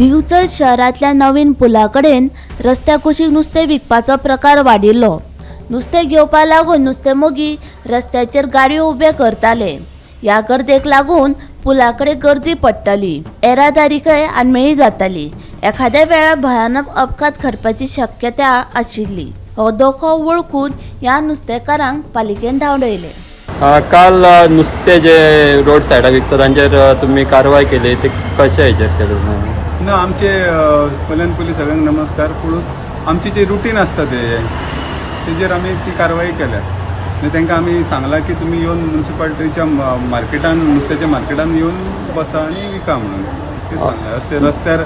दिवचल शहरातल्या नवीन पुलाकडेन रस्त्या कुशीक नुस्तें विकपाचो प्रकार वाडिल्लो। नुस्तें घेवपा लागून नुस्तें मोगी रस्त्याचेर गाडयो उबे करताले। ह्या गर्देक लागून पुलाकडेन गर्दी पडटली, येरादारीकय आनमेळी जाताली। एखाद्या वेळार भयानक अपघात घडपाची शक्यता आशिल्ली। हो धोको वळखून ह्या नुस्तेकारांक पालिकेन धांवडयले। काल नुस्तें जे रोड सायडाक विकता तांचेर तुमी कारवाय केली, ते कशा हेचेर केली? ना आमचे कल्याण पोलीस सगळ्यांक नमस्कार, पूण आमची जी रुटीन आसता तेजेर आमी ती कारवाई केल्या आनी तांकां आमी सांगलां की तुमी येवन म्युन्सिपालिटीच्या मार्केटान नुस्त्याच्या मार्केटान येवन बसा आनी विका म्हणून ते सांगलें। अशें रस्त्यार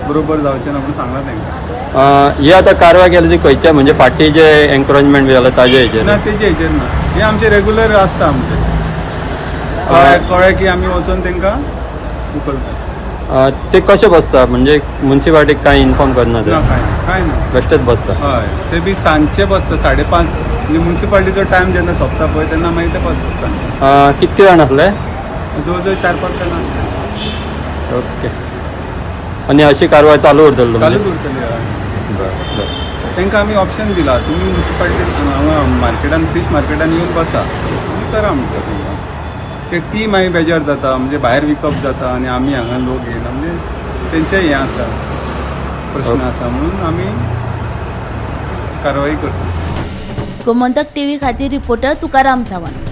बरोबर जावचें ना म्हणून सांगलां तांकां। ही आतां कारवाय केली ती खंयच्या, म्हणजे फाटीं जे एन्क्रोचमेंट बी जालां ताजे हेचेर? ना तेजे हेचेर ना, हे आमचे रेगुलर आसता आमचे कळ्ळें की आमी वचून तांकां उखलता। ते कशें बसता, म्हणजे म्युन्सिपालिटीक कांय इन्फॉर्म करना? ना काय ना, बेश्टेच बसता? हय, ते बी सांजचे बसता 5:30 म्हणजे म्युन्सिपालिटीचो टायम जेन्ना सोंपता पळय तेन्ना मागीर ते बसतात सांजचे। कितके जाण आसले? जवळ जवळ 4-5 जाण आसले। ओके, आनी अशी कारवाय चालू उरतली? चालूच उरतली। हय, तांकां आमी ऑप्शन दिला, तुमी म्युन्सिपालिटीन हांगा मार्केटान फिश मार्केटान येवन बसा आनी करा म्हणटा तांकां। ते ती मागीर बेजार जाता, म्हणजे भायर विकप जाता आनी आमी हांगा लोक येयना, म्हणजे तेंचें हें आसा, प्रश्न आसा म्हणून आमी कारवाई करता। गोमंतक टीव्ही खातीर रिपोर्टर तुकाराम सावंत।